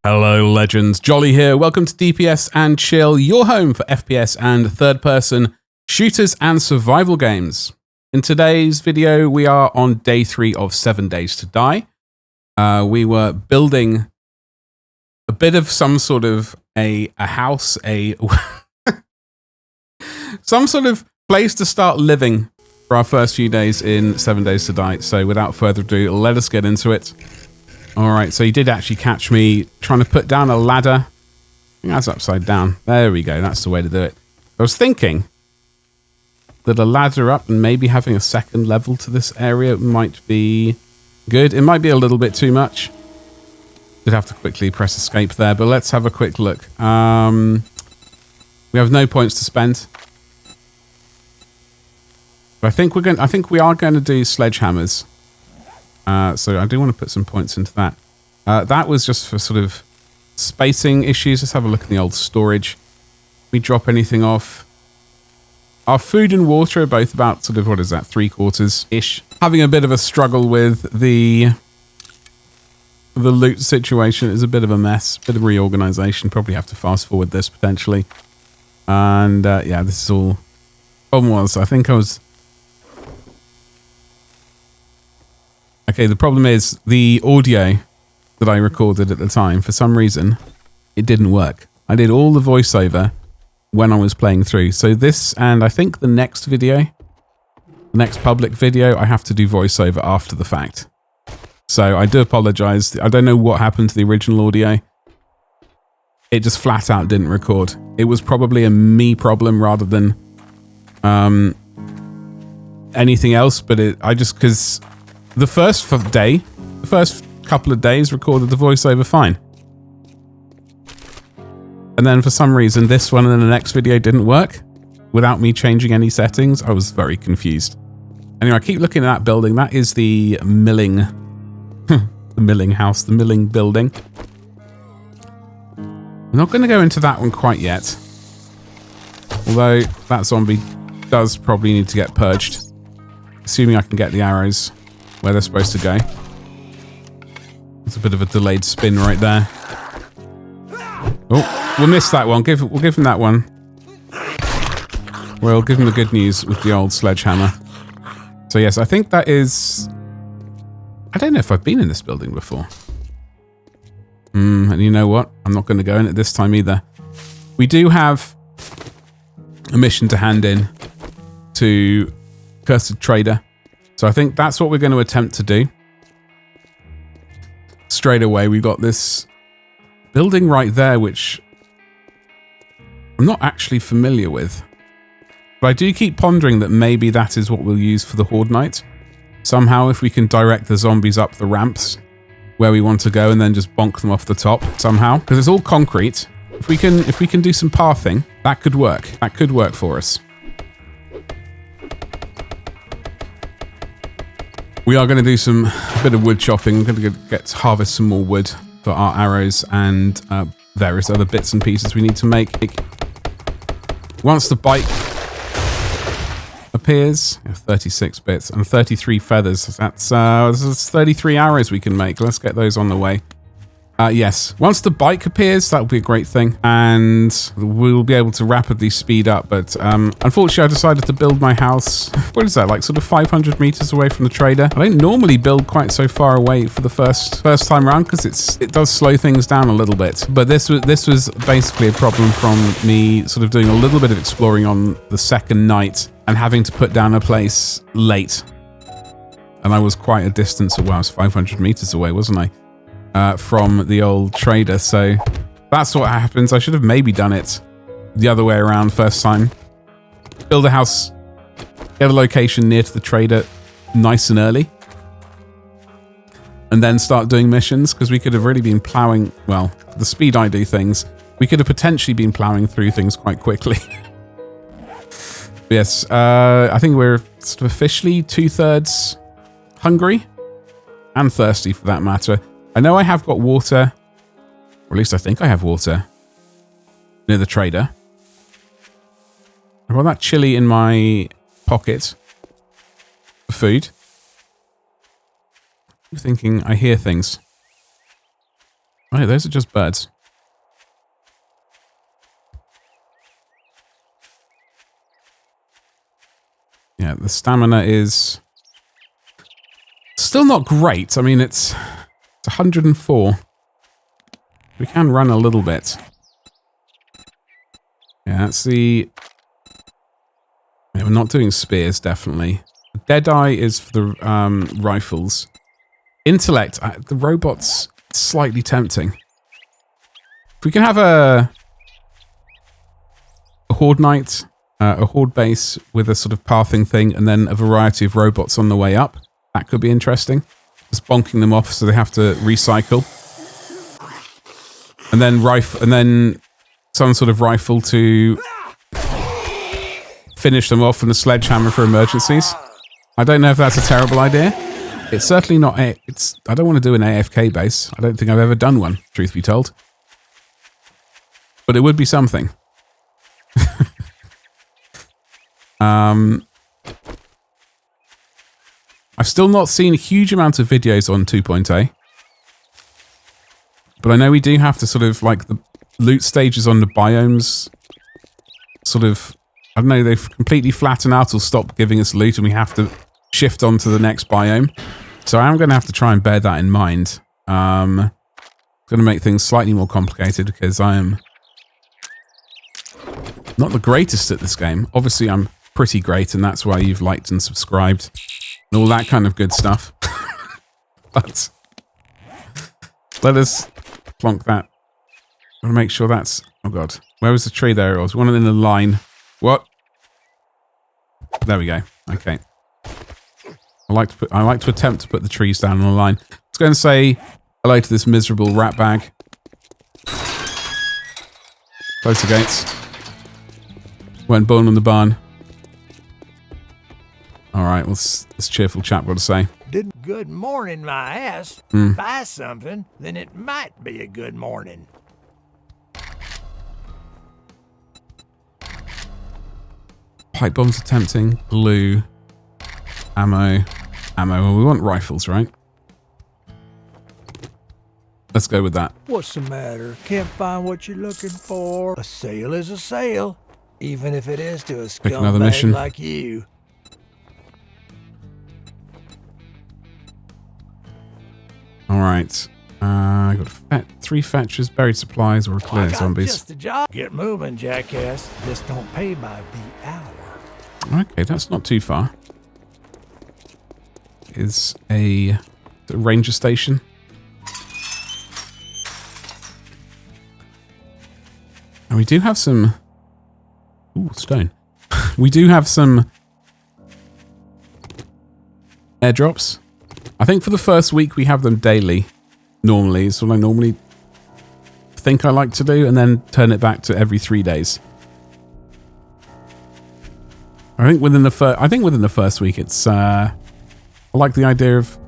Hello legends, Jolly here. Welcome to DPS and Chill, your home for FPS and third-person shooters and survival games. In today's video, we are on day 3 of 7 Days to Die. We were building a bit of some sort of a house, some sort of place to start living for our first few days in 7 Days to Die. So without further ado, let us get into it. All right, so he did actually catch me trying to put down a ladder. I think that's upside down. There we go. That's the way to do it. I was thinking that a ladder up and maybe having a second level to this area might be good. It might be a little bit too much. Did have to quickly press escape there, but let's have a quick look. We have no points to spend. But I think we are going to do sledgehammers. So I do want to put some points into that. That was just for sort of spacing issues. Let's have a look at the old storage. We drop anything off. Our food and water are both about sort of, what is that, 3/4-ish. Having a bit of a struggle with the loot situation. Is a bit of a mess, bit of reorganization. Probably have to fast forward this potentially. And yeah, this is all. Problem was, I think I was. Okay, the problem is the audio that I recorded at the time, for some reason, it didn't work. I did all the voiceover when I was playing through. So this, and I think the next video, the next public video, I have to do voiceover after the fact. So I do apologize. I don't know what happened to the original audio. It just flat out didn't record. It was probably a me problem rather than anything else, but because the first couple of days recorded the voiceover fine. And then for some reason, this one and then the next video didn't work without me changing any settings. I was very confused. Anyway, I keep looking at that building. That is the milling, the milling house, the milling building. I'm not going to go into that one quite yet. Although that zombie does probably need to get purged. Assuming I can get the arrows where they're supposed to go. It's a bit of a delayed spin right there. Oh, we'll miss that one. We'll give him that one. We'll give him the good news with the old sledgehammer. So yes, I think that is. I don't know if I've been in this building before. And you know what? I'm not going to go in it this time either. We do have a mission to hand in to Cursed Trader. So I think that's what we're going to attempt to do. Straight away, we got this building right there, which I'm not actually familiar with. But I do keep pondering that maybe that is what we'll use for the Horde Night. Somehow, if we can direct the zombies up the ramps where we want to go and then just bonk them off the top somehow. Because it's all concrete. If we can do some pathing, that could work. That could work for us. We are going to do a bit of wood chopping. We're going to harvest some more wood for our arrows and various other bits and pieces we need to make. Once the bike appears, 36 bits and 33 feathers. That's 33 arrows we can make. Let's get those on the way. Yes, once the bike appears, that will be a great thing, and we'll be able to rapidly speed up. But unfortunately, I decided to build my house. What is that, like sort of 500 meters away from the trader? I don't normally build quite so far away for the first time around because it does slow things down a little bit. But this was basically a problem from me sort of doing a little bit of exploring on the second night and having to put down a place late. And I was quite a distance away. I was 500 meters away, wasn't I? From the old trader, so that's what happens. I should have maybe done it the other way around first time. Build a house, get a location near to the trader nice and early, and then start doing missions, because we could have really been plowing, well, the speed I do things, we could have potentially been plowing through things quite quickly. Yes, I think we're sort of officially 2/3 hungry and thirsty for that matter. I know I have got water, or at least I think I have water, near the trader. I've got that chili in my pocket for food. I'm thinking I hear things. Oh, yeah, those are just birds. Yeah, the stamina is still not great. I mean, it's 104. We can run a little bit. Yeah, that's the... Yeah, we're not doing spears, definitely. Deadeye is for the rifles. Intellect, the robot's slightly tempting. If we can have a horde knight, a horde base with a sort of pathing thing, and then a variety of robots on the way up, that could be interesting. Just bonking them off so they have to recycle. And then some sort of rifle to finish them off, and a sledgehammer for emergencies. I don't know if that's a terrible idea. It's certainly not. I don't want to do an AFK base. I don't think I've ever done one, truth be told. But it would be something. I've still not seen a huge amount of videos on 2.A. But I know we do have to sort of, like, the loot stages on the biomes sort of, I don't know, they've completely flattened out or stopped giving us loot, and we have to shift on to the next biome. So I'm going to have to try and bear that in mind. Going to make things slightly more complicated because I am not the greatest at this game. Obviously, I'm pretty great, and that's why you've liked and subscribed and all that kind of good stuff. But let us plonk that. I want to make sure that's... Oh, God. Where was the tree? There it was. One in the line. What? There we go. Okay. I like to attempt to put the trees down on a line. I was going to say hello to this miserable rat bag. Close the gates. Went born in the barn. All right, what's this cheerful chap got to say? Good morning, my ass. Buy something, then it might be a good morning. Pipe bombs are tempting. Glue. Ammo. Well, we want rifles, right? Let's go with that. What's the matter? Can't find what you're looking for? A sale is a sale, even if it is to a scumbag like you. All right. I got 3 fetchers, buried supplies, or clear zombies. Just a job. Get moving, jackass. This don't pay by the hour. Okay, that's not too far. Is a ranger station. And we do have some... Ooh, stone. We do have some airdrops. I think for the first week we have them daily. Normally, it's what I normally think I like to do, and then turn it back to every 3 days. I think within the first week, it's I like the idea of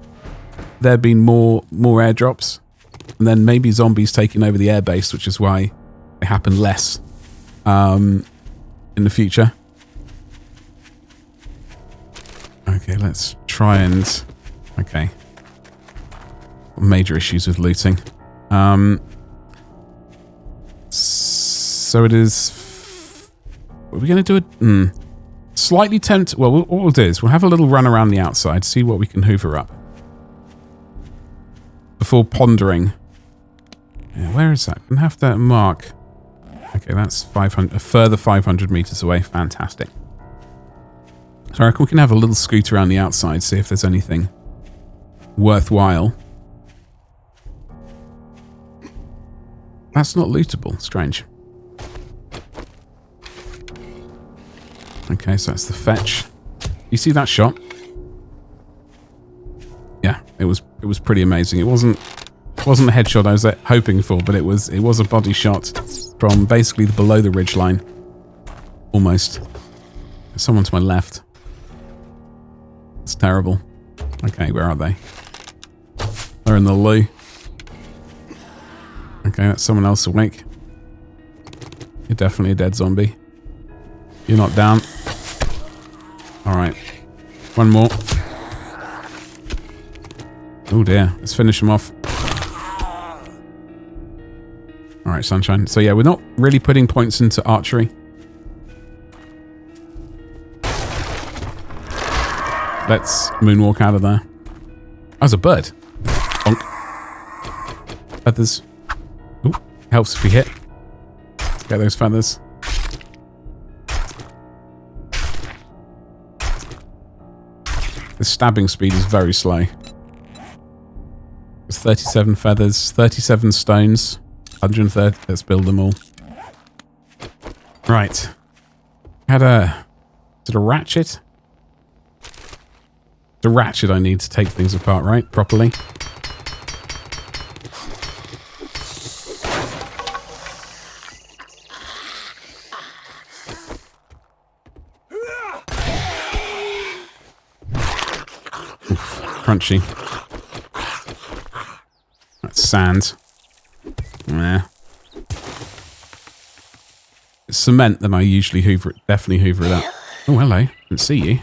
there being more airdrops, and then maybe zombies taking over the airbase, which is why they happen less in the future. Okay, let's try and... Okay. Major issues with looting. So it is... Are we going to do it? Slightly tempt... Well, what we'll do is we'll have a little run around the outside, see what we can hoover up. Before pondering. Yeah, where is that? I'm going to have to mark... Okay, that's 500, a further 500 meters away. Fantastic. So I reckon we can have a little scoot around the outside, see if there's anything worthwhile. That's not lootable. Strange. Okay, so that's the fetch. You see that shot? Yeah, it was pretty amazing. It wasn't the headshot I was hoping for, but it was a body shot from basically below the ridgeline. Almost. There's someone to my left. It's terrible. Okay, where are they? They're in the loo. Okay, that's someone else awake. You're definitely a dead zombie. You're not down. Alright. One more. Oh dear. Let's finish him off. right, sunshine. So yeah, we're not really putting points into archery. Let's moonwalk out of there. That was a bird. Bonk. Feathers. Ooh, helps if we hit. Let's get those feathers. The stabbing speed is very slow. It's 37 feathers, 37 stones, 130. Let's build them all. Right. Is it a ratchet? The ratchet I need to take things apart, right? Properly. Oof, crunchy. That's sand. Nah. It's cement, then I usually hoover it. Definitely hoover it up. Oh, hello. Didn't see you.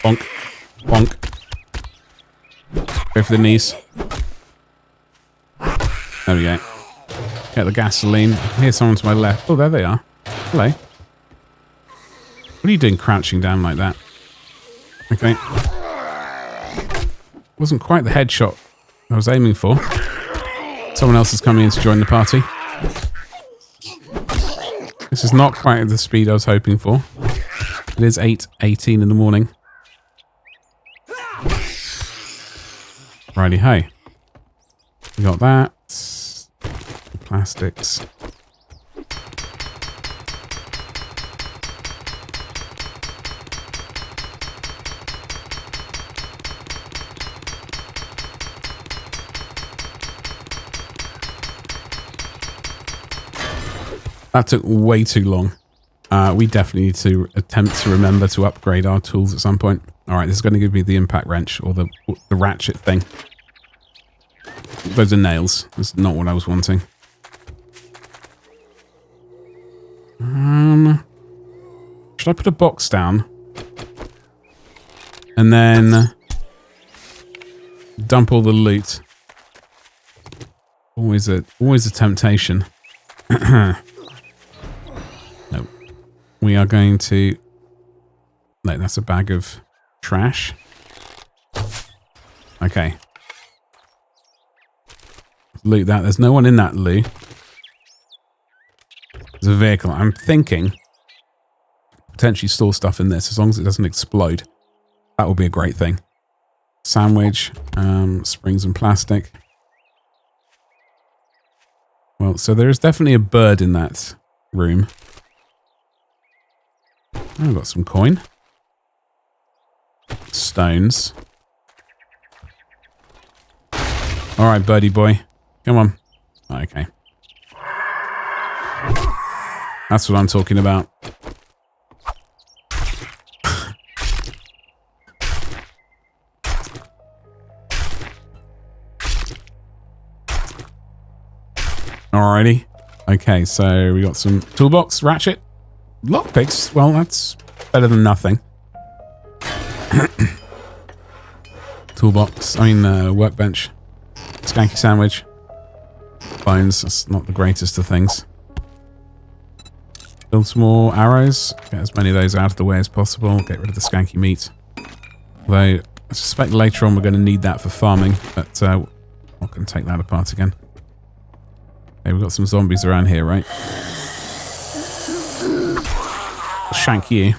Bonk. Bonk. Go for the knees. There we go. Get the gasoline. I can hear someone to my left. Oh, there they are. Hello. What are you doing crouching down like that? Okay. Wasn't quite the headshot I was aiming for. Someone else is coming in to join the party. This is not quite at the speed I was hoping for. It is 8:18 in the morning. Righty ho. We got that. Plastics. That took way too long. We definitely need to attempt to remember to upgrade our tools at some point. Alright, this is going to give me the impact wrench, or the ratchet thing. Those are nails. That's not what I was wanting. Should I put a box down? And then dump all the loot? Always a temptation. No. We are going to... No, that's a bag of trash. Okay. Loot that. There's no one in that loo. There's a vehicle. I'm thinking potentially store stuff in this as long as it doesn't explode. That will be a great thing. Sandwich, springs and plastic. Well, so there is definitely a bird in that room. Oh, I've got some coin. Stones. Alright, birdie boy. Come on. Okay. That's what I'm talking about. Alrighty. Okay, so we got some toolbox, ratchet, lockpicks. Well, that's better than nothing. Toolbox, workbench, skanky sandwich, bones. That's not the greatest of things. Build some more arrows. Get as many of those out of the way as possible. Get rid of the skanky meat. Although, I suspect later on we're going to need that for farming, but I'm not going to take that apart again. Okay, we've got some zombies around here, right? I'll shank you.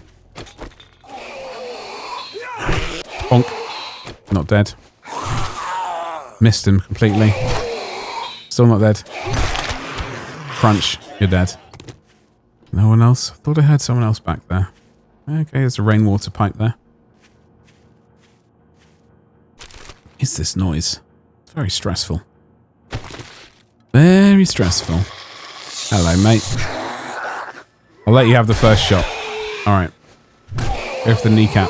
Bonk. Not dead. Missed him completely. Still not dead. Crunch. You're dead. No one else? I thought I heard someone else back there. Okay, there's a rainwater pipe there. What is this noise? It's very stressful. Very stressful. Hello, mate. I'll let you have the first shot. Alright. Go for the kneecap.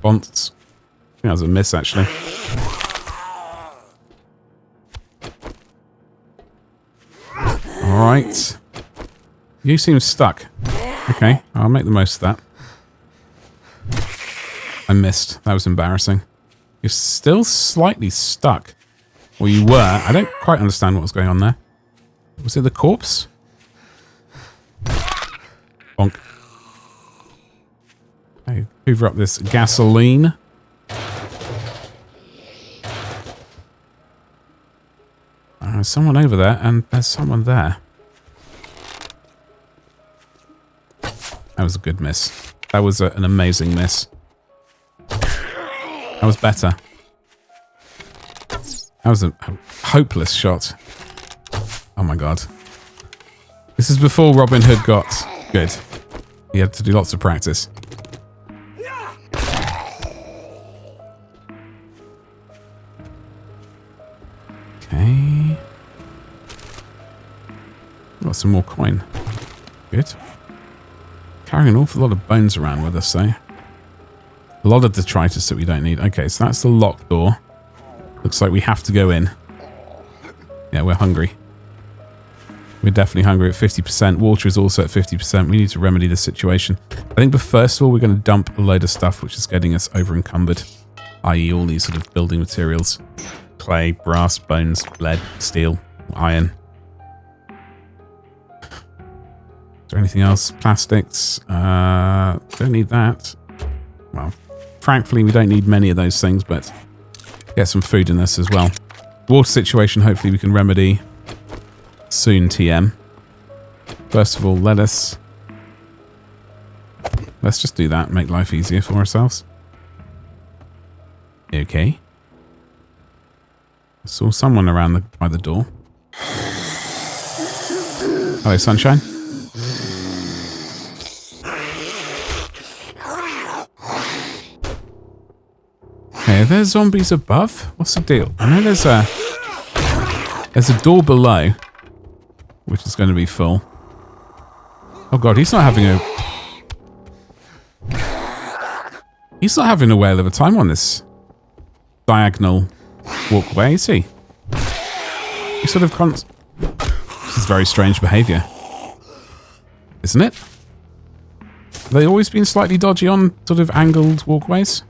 Bonts. I think that was a miss, actually. Alright. You seem stuck. Okay, I'll make the most of that. I missed. That was embarrassing. You're still slightly stuck. Well, you were. I don't quite understand what was going on there. Was it the corpse? Bonk. Okay, hoover up this gasoline. There's someone over there, and there's someone there. That was a good miss. That was an amazing miss. That was better. That was a hopeless shot. Oh my god. This is before Robin Hood got good. He had to do lots of practice. Okay. Got some more coin. Good. Carrying an awful lot of bones around with us, though. A lot of detritus that we don't need. Okay, so that's the locked door. Looks like we have to go in. Yeah, we're hungry. We're definitely hungry at 50%. Water is also at 50%. We need to remedy the situation. I think, but first of all, we're going to dump a load of stuff which is getting us over encumbered. I.e. all these sort of building materials. Clay, brass, bones, lead, steel, iron. Is there anything else? Plastics. Don't need that. Well, frankly, we don't need many of those things, but get some food in this as well. Water situation, hopefully we can remedy soon, TM. First of all, let's just do that, make life easier for ourselves. Okay. I saw someone around by the door. Hello, sunshine. Okay, are there zombies above? What's the deal? I know there's a door below, which is going to be full. Oh god, he's not having a whale of a time on this diagonal walkway, is he? He sort of this is very strange behaviour, isn't it? Have they always been slightly dodgy on sort of angled walkways?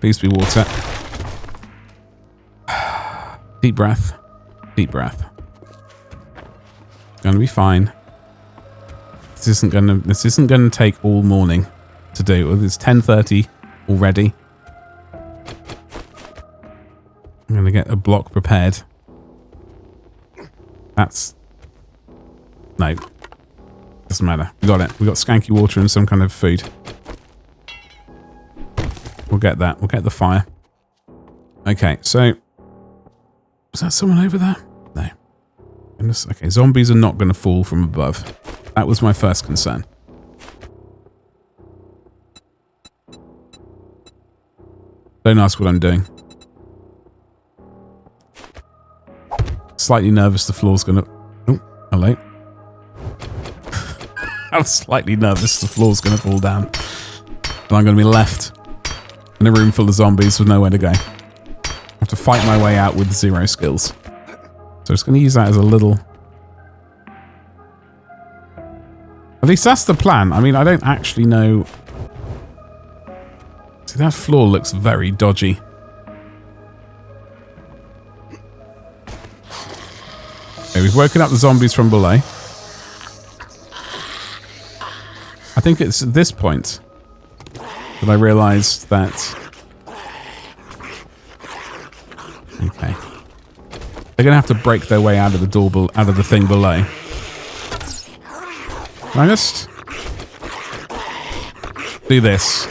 Please be water. Deep breath. Deep breath. Gonna be fine. This isn't gonna take all morning to do. It's 10:30 already. I'm gonna get a block prepared. No. Doesn't matter. We got it. We got skanky water and some kind of food. We'll get that. We'll get the fire. Okay, so was that someone over there? No. Okay, zombies are not going to fall from above. That was my first concern. Don't ask what I'm doing. Slightly nervous the floor's going to... Oh, hello. I'm slightly nervous the floor's going to fall down. And I'm going to be left in a room full of zombies with nowhere to go. I have to fight my way out with 0 skills. So I'm just going to use that as a little... At least that's the plan. I mean, I don't actually know... See, that floor looks very dodgy. Okay, we've woken up the zombies from below. I think it's at this point that I realised that... Okay. They're going to have to break their way out of the door, out of the thing below. Can I just do this?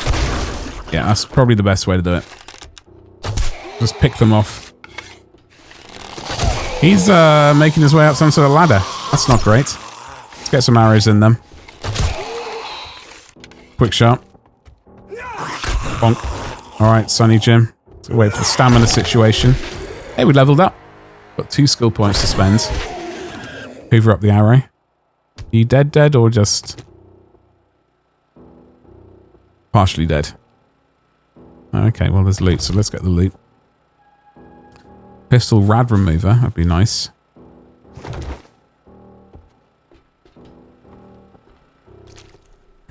Yeah, that's probably the best way to do it. Just pick them off. He's making his way up some sort of ladder. That's not great. Let's get some arrows in them. Quick shot. Bonk. Alright, Sonny Jim. Let's wait for the stamina situation. Hey, we leveled up. Got 2 skill points to spend. Hoover up the arrow. Are you dead or just... partially dead? Okay, well there's loot, so let's get the loot. Pistol rad remover, that'd be nice.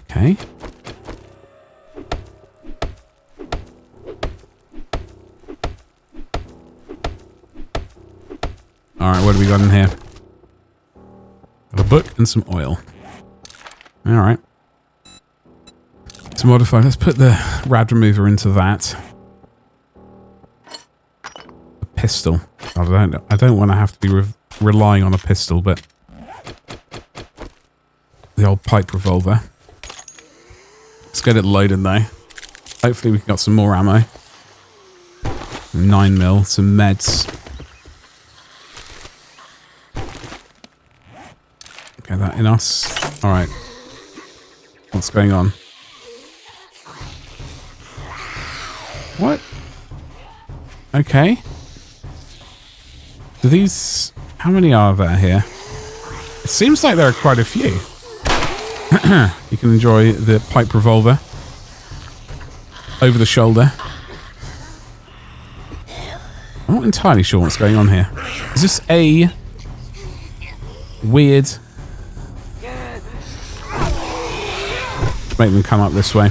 Okay. Alright, what do we got in here? Got a book and some oil. Alright. To modify, let's put the rad remover into that. A pistol. I don't want to have to be relying on a pistol, but the old pipe revolver. Let's get it loaded though. Hopefully we got some more ammo. 9mm, some meds. Get that in us. Alright. What's going on? What? Okay. Do these... How many are there here? It seems like there are quite a few. You can enjoy the pipe revolver. Over the shoulder. I'm not entirely sure what's going on here. Is this a... weird... Make them come up this way.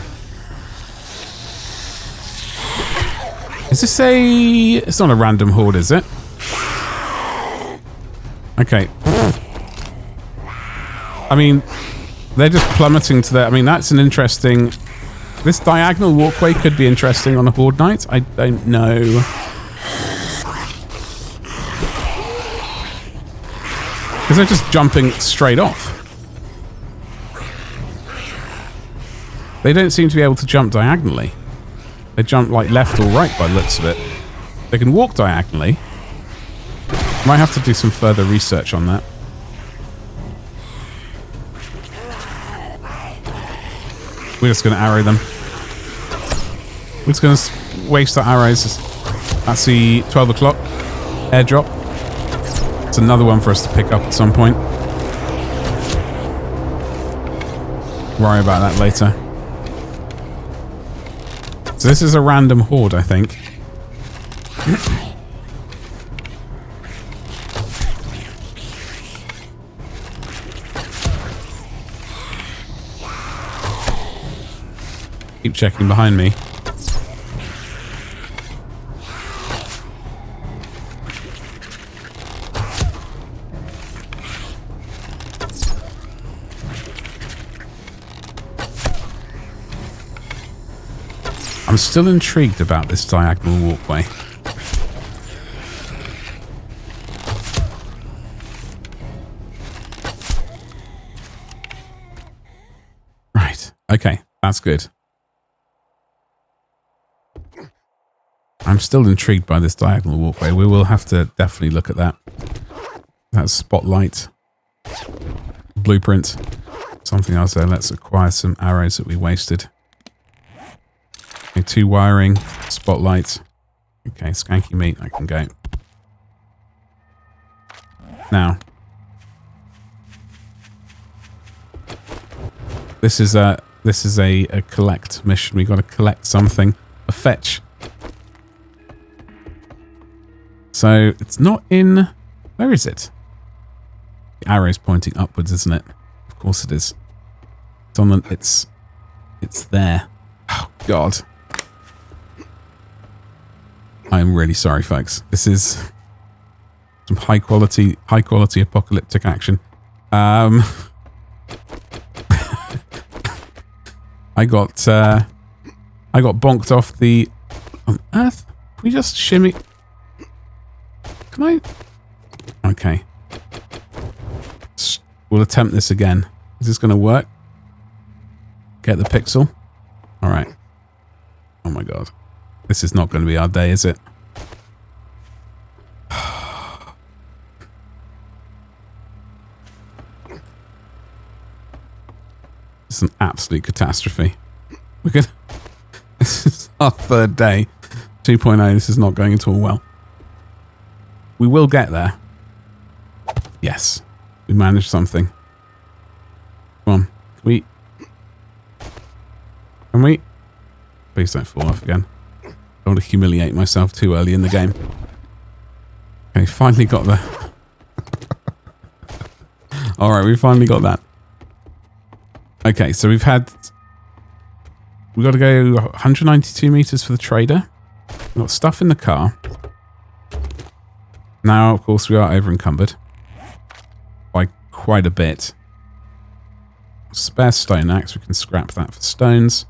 Is this a... It's not a random horde, is it? Okay. I mean, they're just plummeting to their... I mean, that's an interesting... This diagonal walkway could be interesting on a horde night. I don't know. Because they're just jumping straight off. They don't seem to be able to jump diagonally. They jump like left or right by the looks of it. They can walk diagonally. Might have to do some further research on that. We're just going to arrow them. We're just going to waste our arrows. That's the 12 o'clock airdrop. It's another one for us to pick up at some point. Worry about that later. So this is a random horde, I think. Keep checking behind me. I'm still intrigued about this diagonal walkway. Right. Okay. That's good. I'm still intrigued by this diagonal walkway. We will have to definitely look at that. That spotlight. Blueprint. Something else there. Let's acquire some arrows that we wasted. Okay, 2 wiring. Spotlight. Okay, skanky meat. I can go. Now. This is a collect mission. We got to collect something. A fetch. So it's not in... Where is it? The arrow's pointing upwards, isn't it? Of course it is. It's on the... It's there. Oh, God. I'm really sorry, folks. This is some high quality apocalyptic action. I got bonked off the... On Earth? Can we just shimmy... Can I... Okay. We'll attempt this again. Is this going to work? Get the pixel? Alright. Oh my god. This is not going to be our day, is it? It's an absolute catastrophe. We're gonna... This is our 3rd day. 2.0, this is not going at all well. We will get there. Yes. We managed something. Come on. Can we? Please don't fall off again. I don't want to humiliate myself too early in the game. Okay, finally got the... Alright, we finally got that. Okay, so we've got to go 192 meters for the trader. We've got stuff in the car. Now, of course, we are over encumbered by quite a bit. Spare stone axe. We can scrap that for stones.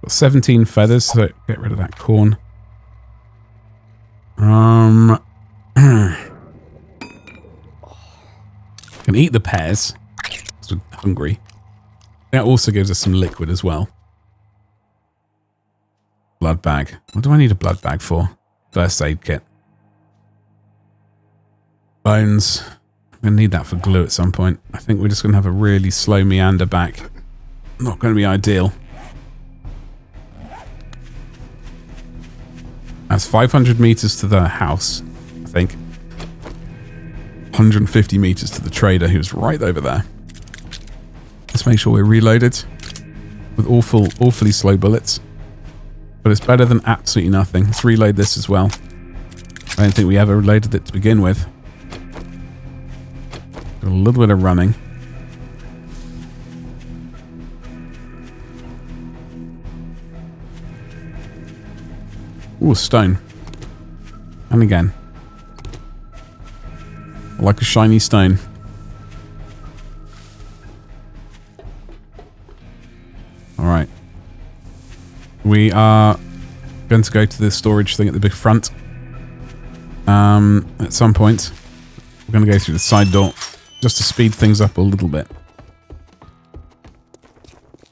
Got 17 feathers, so get rid of that corn. Can eat the pears. Because we're hungry. That also gives us some liquid as well. Blood bag. What do I need a blood bag for? First aid kit. Bones. I'm going to need that for glue at some point. I think we're just going to have a really slow meander back. Not going to be ideal. That's 500 meters to the house, I think. 150 meters to the trader who's right over there. Let's make sure we're reloaded with awfully slow bullets. But it's better than absolutely nothing. Let's reload this as well. I don't think we ever reloaded it to begin with. Got a little bit of running. Ooh, stone. And again. Like a shiny stone. Alright. We are going to go to the storage thing at the big front. At some point. We're going to go through the side door. Just to speed things up a little bit.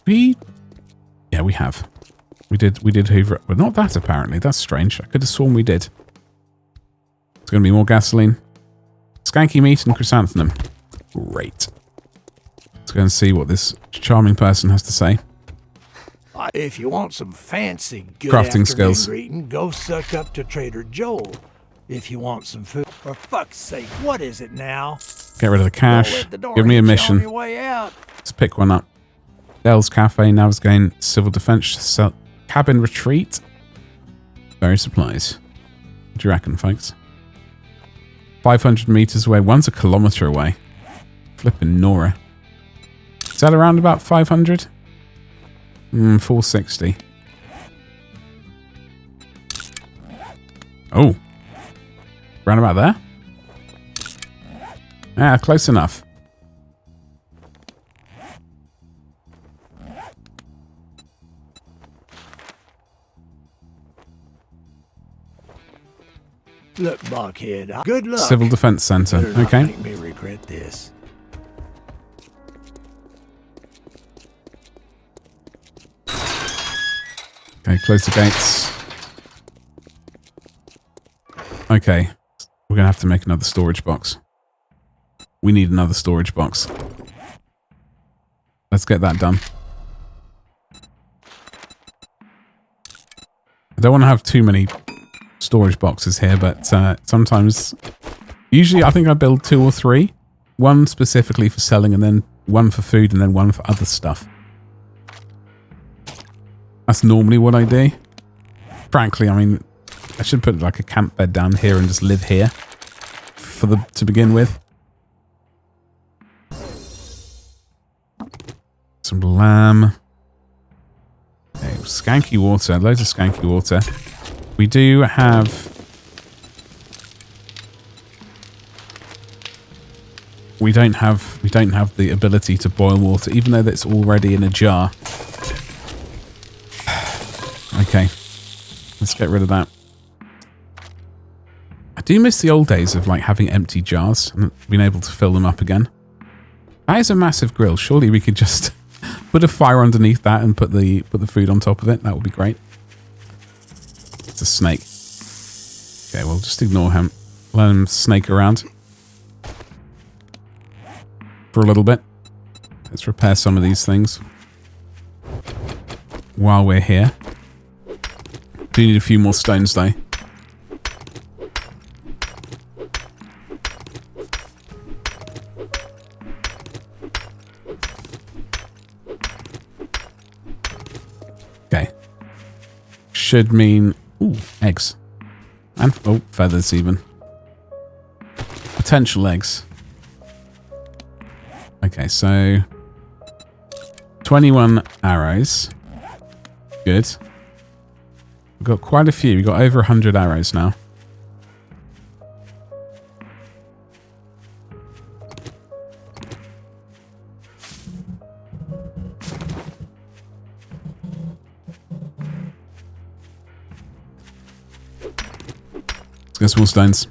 Yeah, we have. We did hoover up, but not that apparently. That's strange. I could have sworn we did. It's going to be more gasoline. Skanky meat and chrysanthemum. Great. Let's go and see what this charming person has to say. If you want some fancy good crafting skills, greeting, go suck up to Trader Joel. If you want some food, for fuck's sake, what is it now? Get rid of the cash. Give me a mission. Let's pick one up. Dell's Cafe, Navasgain, Civil Defense, Cabin Retreat. Berry supplies. What do you reckon, folks? 500 meters away. One's a kilometer away. Flipping Nora. Is that around about 500? 460. Oh. Round about there? Ah, close enough. Look, Buckhead, good luck. Civil Defense Center. Okay. Make me regret this. Okay, close the gates. Okay. We're going to have to make another storage box. We need another storage box. Let's get that done. I don't want to have too many storage boxes here, but sometimes... Usually I think I build 2 or 3. One specifically for selling, and then one for food, and then one for other stuff. That's normally what I do. Frankly, I mean, I should put like a camp bed down here and just live here to begin with. Some lamb. Okay, skanky water. Loads of skanky water. We do have... We don't have the ability to boil water, even though that's already in a jar. Okay. Let's get rid of that. I do miss the old days of like having empty jars and being able to fill them up again. That is a massive grill. Surely we could just put a fire underneath that and put the food on top of it. That would be great. It's a snake. Okay, we'll just ignore him. Let him snake around for a little bit. Let's repair some of these things while we're here. Do need a few more stones though. Okay. Should mean... Ooh, eggs. And, oh, feathers even. Potential eggs. Okay, so... 21 arrows. Good. We've got quite a few. We've got over 100 arrows now. Let's get some more stones.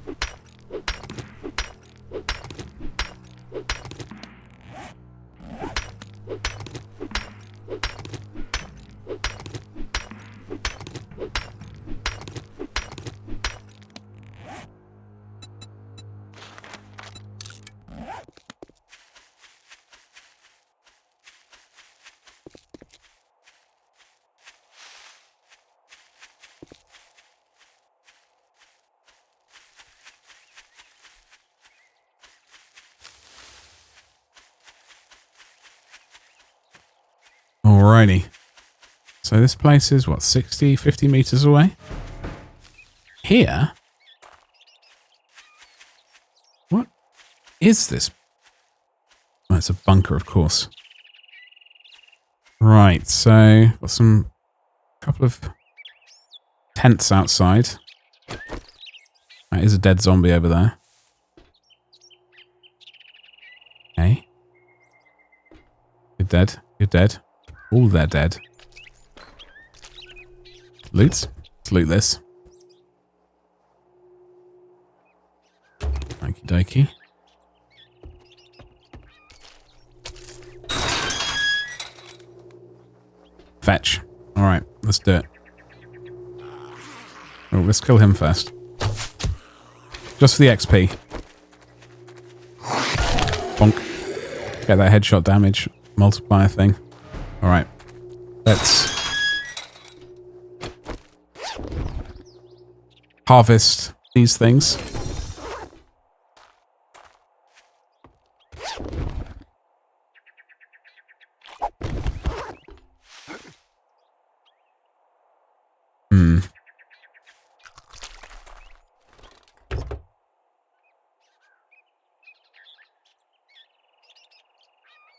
Alrighty. So this place is, what, 60, 50 meters away? Here? What is this? Oh, it's a bunker, of course. Right, so got some couple of tents outside. That is a dead zombie over there. Okay. You're dead. You're dead. All they're dead. Loot. Let's loot this. Okie dokie. Fetch. Alright, let's do it. Oh, let's kill him first. Just for the XP. Bonk. Get that headshot damage multiplier thing. Alright. Let's harvest these things.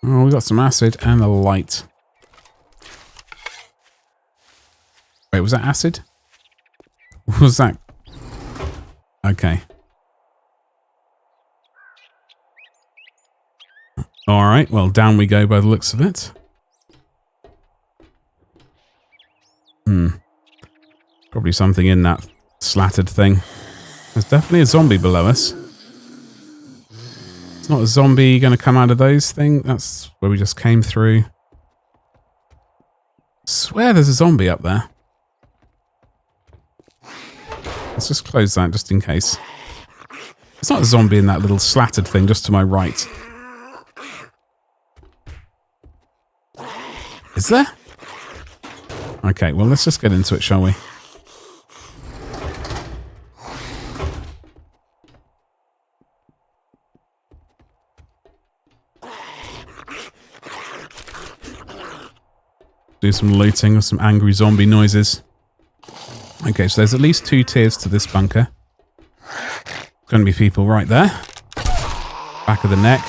Oh, we got some acid and a light. Wait, was that acid? What was that? Okay. Alright, well, down we go by the looks of it. Probably something in that slatted thing. There's definitely a zombie below us. It's not a zombie going to come out of those things. That's where we just came through. I swear there's a zombie up there. Let's just close that just in case. It's not a zombie in that little slatted thing just to my right. Is there? Okay, well, let's just get into it, shall we? Do some looting with some angry zombie noises. Okay, so there's at least 2 tiers to this bunker. Going to be people right there. Back of the neck.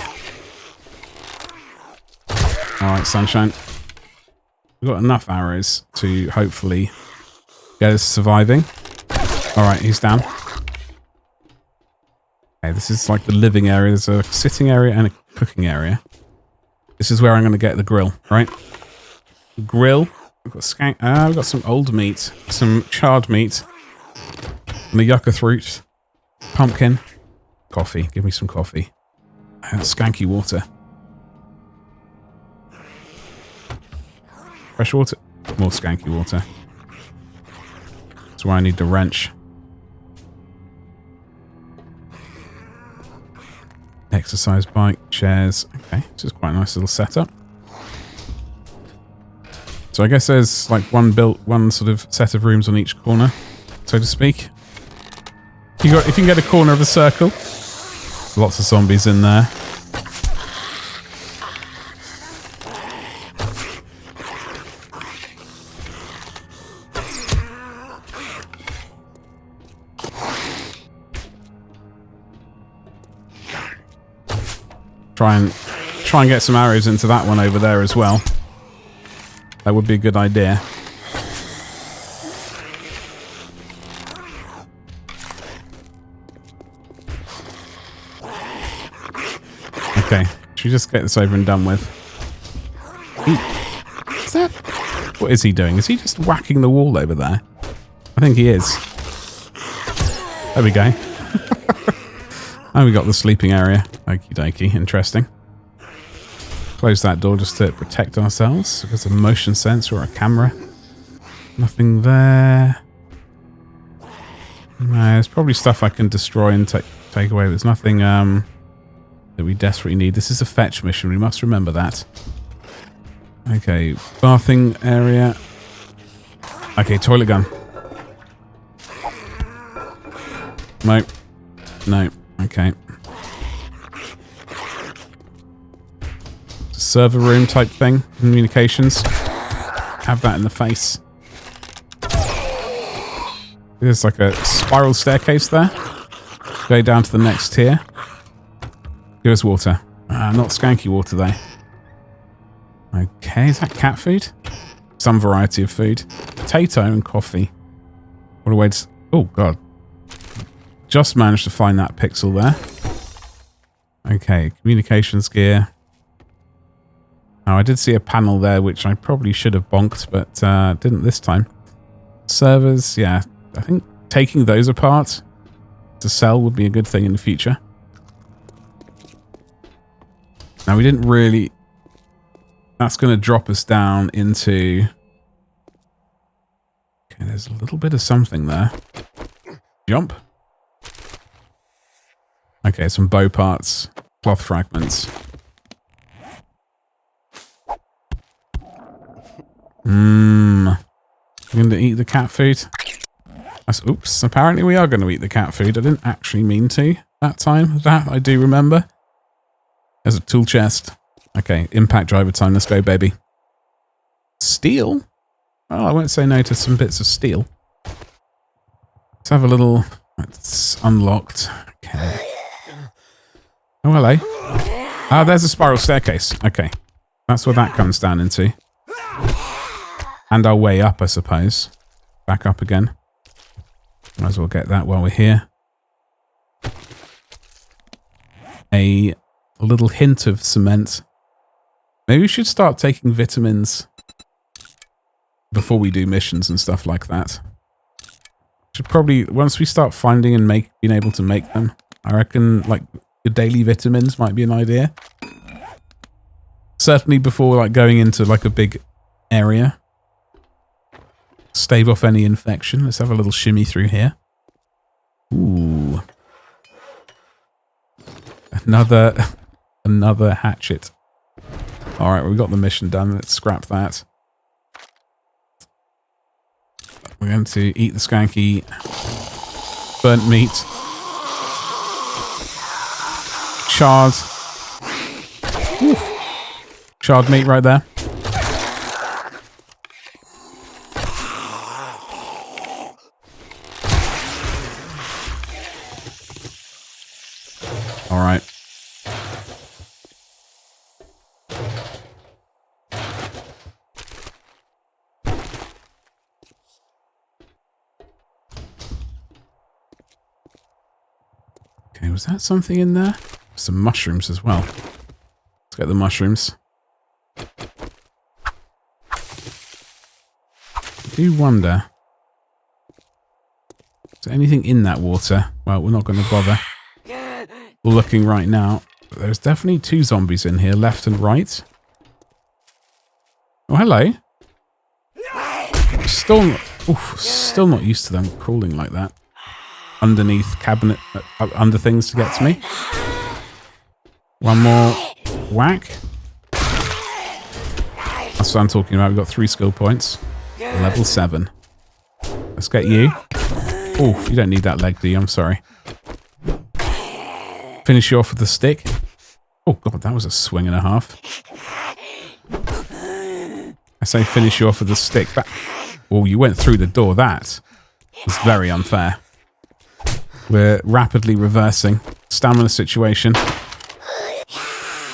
Alright, sunshine. We've got enough arrows to hopefully get us surviving. Alright, he's down. Okay, this is like the living area. There's a sitting area and a cooking area. This is where I'm going to get the grill, right? Grill. We've got skank. We've got some old meat, some charred meat, and a yucca fruit, pumpkin, coffee. Give me some coffee. And skanky water. Fresh water. More skanky water. That's why I need the wrench. Exercise bike, chairs. Okay, this is quite a nice little setup. So I guess there's like one sort of set of rooms on each corner, so to speak. If you can get a corner of a circle, lots of zombies in there. Try and get some arrows into that one over there as well. That would be a good idea. Okay, should we just get this over and done with? Is that... What is he doing? Is he just whacking the wall over there? I think he is. There we go. And we got the sleeping area. Okie dokie. Interesting. Close that door just to protect ourselves. There's a motion sensor or a camera. Nothing there. No, there's probably stuff I can destroy and take away. There's nothing that we desperately need. This is a fetch mission. We must remember that. Okay, bathing area. Okay, toilet gun. No. No. Okay. Server room type thing. Communications. Have that in the face. There's like a spiral staircase there. Go down to the next tier. Give us water. Not skanky water though. Okay, is that cat food? Some variety of food. Potato and coffee. What a way to... Oh, God. Just managed to find that pixel there. Okay, communications gear. Oh, I did see a panel there, which I probably should have bonked, but didn't this time. Servers, yeah. I think taking those apart to sell would be a good thing in the future. Now, we didn't really... That's going to drop us down into... Okay, there's a little bit of something there. Jump. Okay, some bow parts. Cloth fragments. We're going to eat the cat food. Oops, apparently we are going to eat the cat food. I didn't actually mean to that time. That I do remember. There's a tool chest. Okay, impact driver time. Let's go, baby. Steel? Oh, I won't say no to some bits of steel. Let's have a little... It's unlocked. Okay. Oh, hello. Ah, there's a spiral staircase. Okay. That's what that comes down into. And our way up, I suppose. Back up again. Might as well get that while we're here. A little hint of cement. Maybe we should start taking vitamins before we do missions and stuff like that. Should probably, once we start finding and being able to make them, I reckon like the daily vitamins might be an idea. Certainly before like going into like a big area. Stave off any infection. Let's have a little shimmy through here. Ooh. Another hatchet. Alright, well, we got the mission done. Let's scrap that. We're going to eat the skanky burnt meat. Charred. Oof. Charred meat right there. Alright. Okay, was that something in there? Some mushrooms as well. Let's get the mushrooms. I do wonder. Is there anything in that water? Well, we're not going to bother. We're looking right now. There's definitely 2 zombies in here, left and right. Oh, hello. Still not used to them crawling like that. Underneath cabinet, under things to get to me. One more whack. That's what I'm talking about. We've got 3 skill points. Level 7. Let's get you. Oof, you don't need that leg, do you? I'm sorry. Finish you off with the stick. Oh, God, that was a swing and a half. I say finish you off with the stick. Oh, you went through the door. That was very unfair. We're rapidly reversing. Stamina situation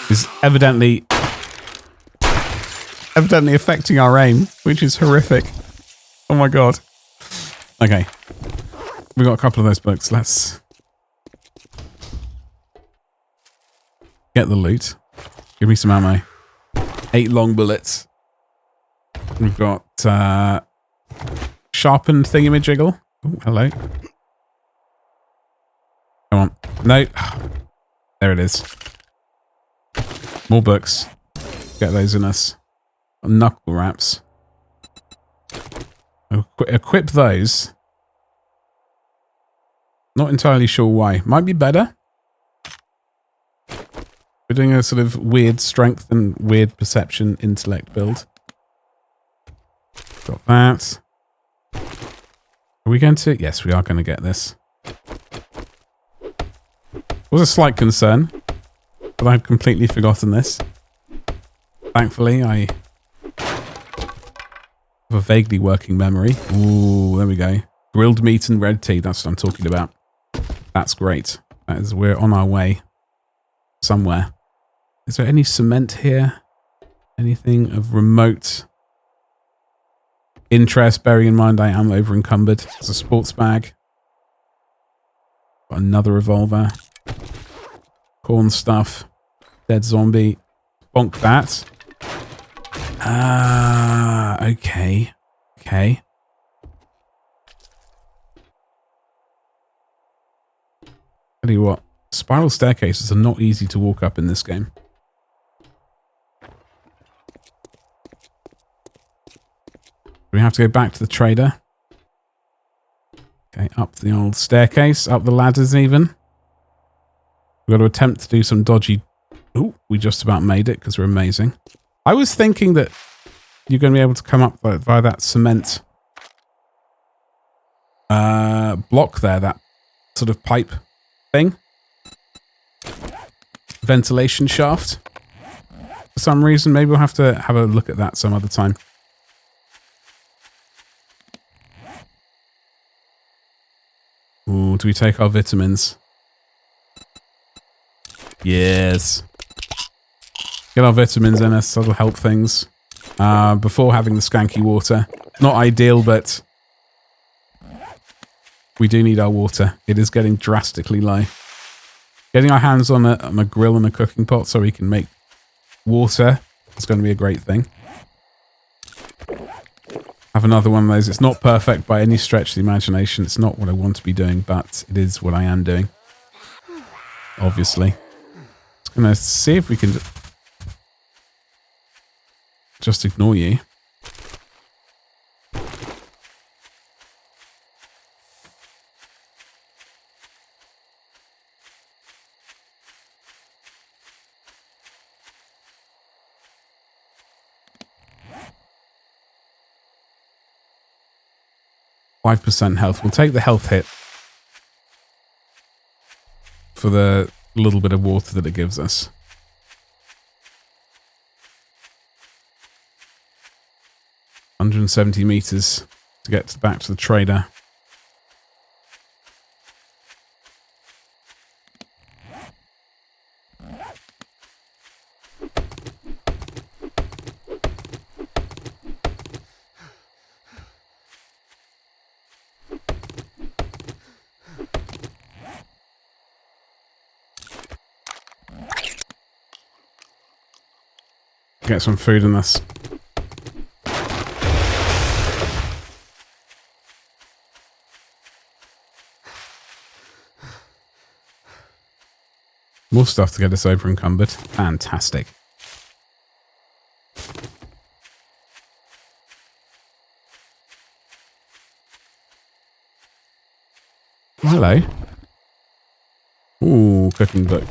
is evidently affecting our aim, which is horrific. Oh my God. Okay. We've got a couple of those books. Let's get the loot. Give me some ammo. 8 long bullets. We've got sharpened thingamajiggle. Oh, hello. No. There it is. More books. Get those in us. Knuckle wraps. Equip those. Not entirely sure why. Might be better. We're doing a sort of weird strength and weird perception intellect build. Got that. Are we going to? Yes, we are going to get this. Was a slight concern, but I'd completely forgotten this. Thankfully, I have a vaguely working memory. Ooh, there we go. Grilled meat and red tea. That's what I'm talking about. That's great. That is, we're on our way somewhere. Is there any cement here? Anything of remote interest? Bearing in mind I am over encumbered. There's a sports bag. Got another revolver. Corn stuff. Dead zombie. Bonk that. Ah, okay. Okay. Tell you what, spiral staircases are not easy to walk up in this game. We have to go back to the trader. Okay, up the old staircase, up the ladders even. We've got to attempt to do some dodgy... Ooh, we just about made it because we're amazing. I was thinking that you're going to be able to come up via that cement block there, that sort of pipe thing. Ventilation shaft. For some reason, maybe we'll have to have a look at that some other time. Ooh, do we take our vitamins? Yes. Get our vitamins in us, that'll help things. Before having the skanky water. Not ideal, but we do need our water. It is getting drastically low. Getting our hands on a grill and a cooking pot so we can make water is going to be a great thing. Have another one of those. It's not perfect by any stretch of the imagination. It's not what I want to be doing, but it is what I am doing. Obviously. Just going to see if we can just ignore you. %5 health. We'll take the health hit for the little bit of water that it gives us. $170 meters to get back to the trader. Get some food in this. More stuff to get us over encumbered. Fantastic. Hello. Ooh, cooking book.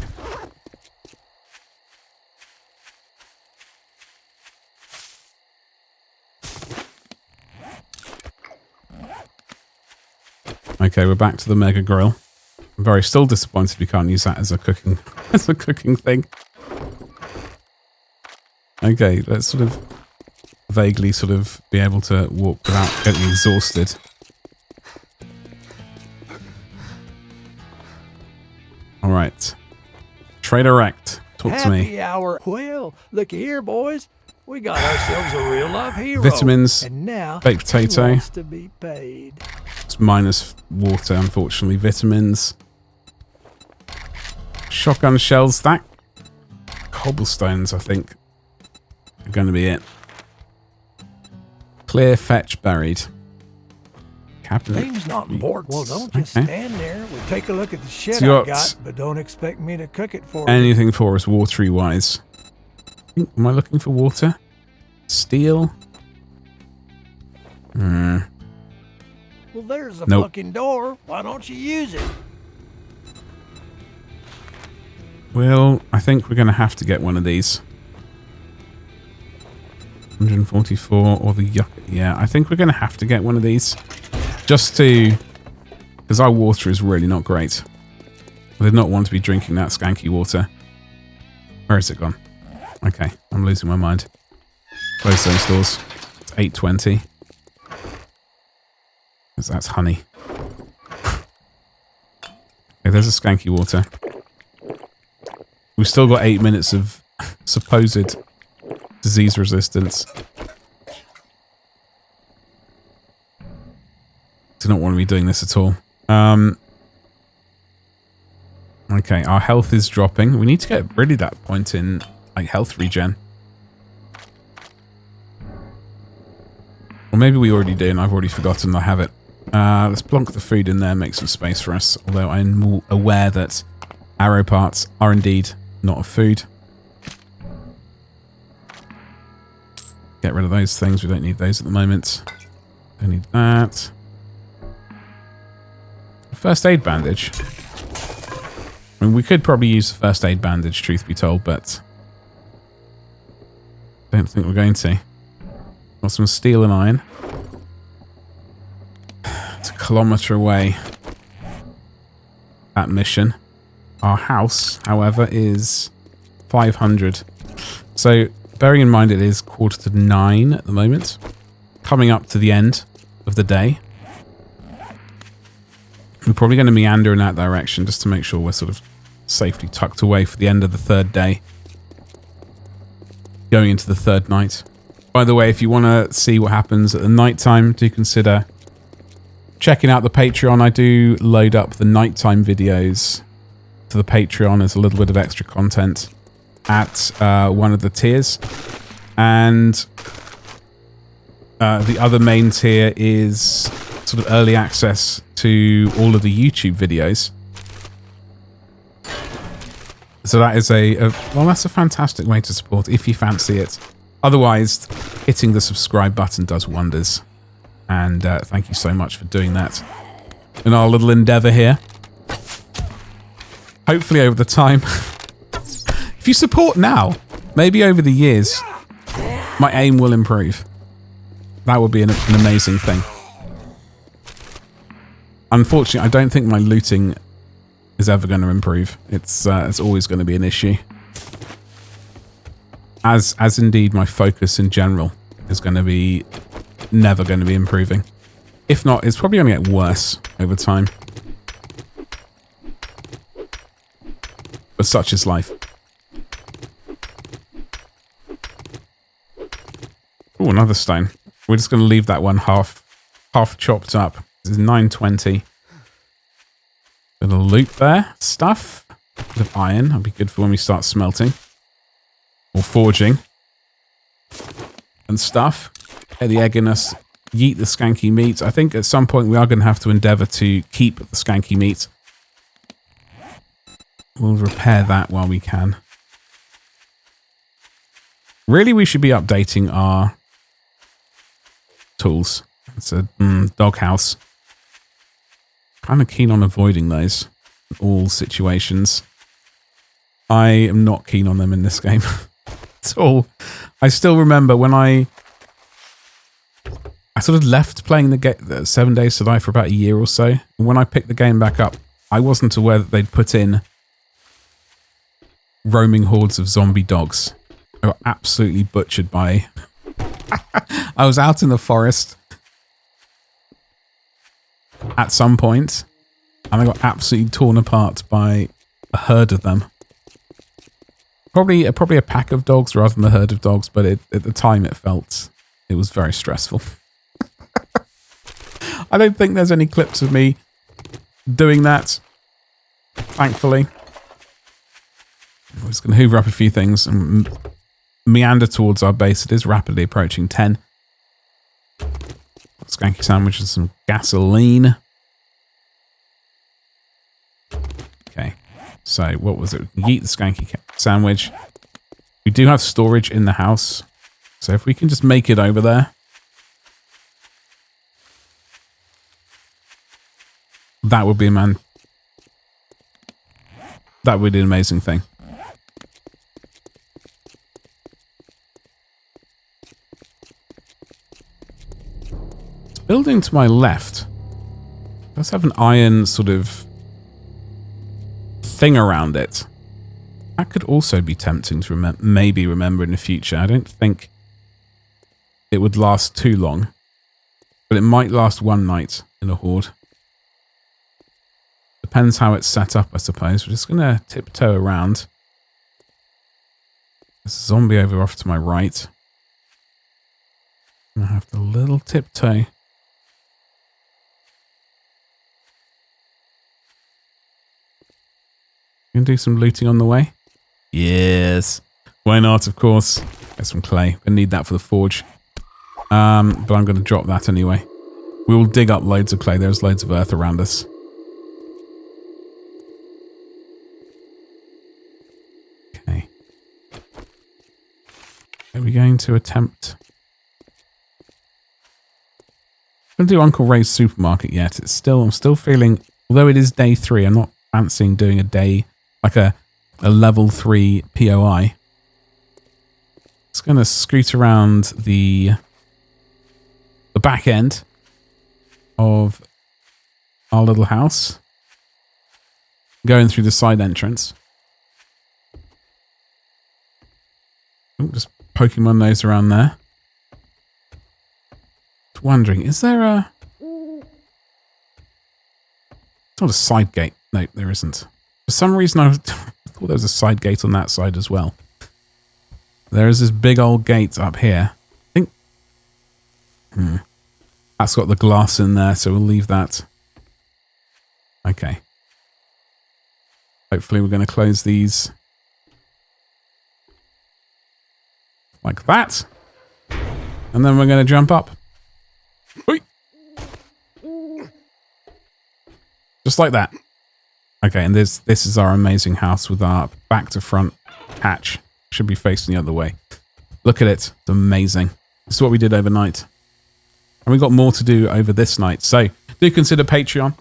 Okay, we're back to the mega grill. I'm still disappointed we can't use that as a cooking thing. Okay, let's sort of vaguely be able to walk without getting exhausted. All right, Trader Rect, talk to me. Happy hour. Well, look here, boys. We got ourselves a real life hero. Vitamins, and now baked potato. He wants to be paid. It's minus water, unfortunately. Vitamins. Shotgun shells. That cobblestones, I think, are going to be it. Clear fetch buried. Captain. Name's not important. Well, don't just stand there. We'll take a look at the shit so I got, but don't expect me to cook it for anything for us watery-wise. Am I looking for water? Steel? Well, there's a fucking door. Why don't you use it? Well, I think we're going to have to get one of these. 144 or the yucca. Yeah, I think we're going to have to get one of these. Just to... Because our water is really not great. I did not want to be drinking that skanky water. Where is it gone? Okay, I'm losing my mind. Close those doors. It's 8:20. Because that's honey. Okay, there's a skanky water. We've still got 8 minutes of supposed disease resistance. Do not want to be doing this at all. Okay, our health is dropping. We need to get really that point in like health regen. Or maybe we already do and I've already forgotten I have it. Let's plonk the food in there, make some space for us. Although I'm aware that arrow parts are indeed not a food. Get rid of those things. We don't need those at the moment. Don't need that. First aid bandage. I mean, we could probably use the first aid bandage, truth be told, but I don't think we're going to. Got some steel and iron. It's a kilometre away, that mission. Our house, however, is 500. So, bearing in mind it is 8:45 at the moment. Coming up to the end of the day. We're probably going to meander in that direction just to make sure we're sort of safely tucked away for the end of the third day. Going into the third night. By the way, if you want to see what happens at the nighttime, do consider checking out the Patreon. I do load up the nighttime videos to the Patreon as a little bit of extra content at one of the tiers. And the other main tier is sort of early access to all of the YouTube videos. So that is well, that's a fantastic way to support if you fancy it. Otherwise, hitting the subscribe button does wonders. And thank you so much for doing that in our little endeavor here. Hopefully over the time, if you support now, maybe over the years, my aim will improve. That would be an amazing thing. Unfortunately, I don't think my looting is ever going to improve. It's always going to be an issue. As indeed my focus in general is going to be never going to be improving. If not, it's probably going to get worse over time. But such is life. Oh, another stone. We're just going to leave that one half chopped up. This is 9:20. Little loot there. Stuff. A bit of iron. That'll be good for when we start smelting. Or forging. And stuff. Get the egg in us. Yeet the skanky meat. I think at some point we are going to have to endeavour to keep the skanky meat. We'll repair that while we can. Really, we should be updating our tools. It's a doghouse. Kind of keen on avoiding those in all situations. I am not keen on them in this game at all. I still remember when I sort of left playing the 7 Days to Die for about a year or so. And when I picked the game back up, I wasn't aware that they'd put in roaming hordes of zombie dogs. They were absolutely butchered by... I was out in the forest at some point, and I got absolutely torn apart by a herd of them. Probably a pack of dogs rather than a herd of dogs, but at the time it was very stressful. I don't think there's any clips of me doing that, thankfully. I'm just going to hoover up a few things and meander towards our base. It is rapidly approaching 10. Skanky sandwich and some gasoline. Okay. So what was it? Yeet the skanky sandwich. We do have storage in the house. So if we can just make it over there. That would be that would be an amazing thing. This building to my left does have an iron sort of thing around it. That could also be tempting to maybe remember in the future. I don't think it would last too long, but it might last one night in a horde. Depends how it's set up, I suppose. We're just going to tiptoe around. There's a zombie over off to my right. I have the little tiptoe. Gonna do some looting on the way? Yes. Why not, of course. Get some clay. I need that for the forge. But I'm going to drop that anyway. We will dig up loads of clay. There's loads of earth around us. Okay. Are we going to attempt... I'm going to do Uncle Ray's supermarket yet. I'm still feeling... Although it is day 3, I'm not fancying doing a day... Like a level 3 POI. Just going to scoot around the back end of our little house. Going through the side entrance. Oh, just poking my nose around there. Just wondering, is there a... It's not a side gate. No, there isn't. For some reason, I thought there was a side gate on that side as well. There is this big old gate up here. I think... That's got the glass in there, so we'll leave that. Okay. Hopefully we're going to close these. Like that. And then we're going to jump up. Oi! Just like that. Okay, and this is our amazing house with our back to front hatch. Should be facing the other way. Look at it. It's amazing. This is what we did overnight. And we've got more to do over this night. So do consider Patreon.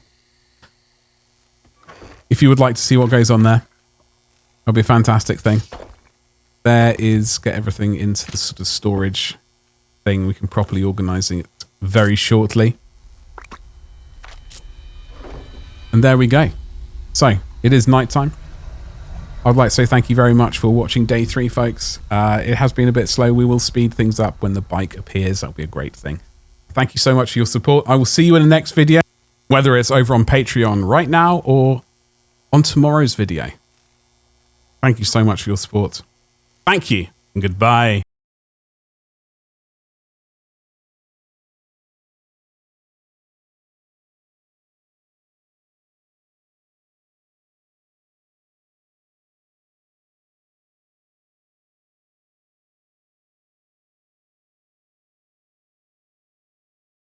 If you would like to see what goes on there. That'll be a fantastic thing. There is, get everything into the sort of storage thing. We can properly organize it very shortly. And there we go. So, it is nighttime. I'd like to say thank you very much for watching day 3, folks. It has been a bit slow. We will speed things up when the bike appears. That'll be a great thing. Thank you so much for your support. I will see you in the next video, whether it's over on Patreon right now or on tomorrow's video. Thank you so much for your support. Thank you, and goodbye.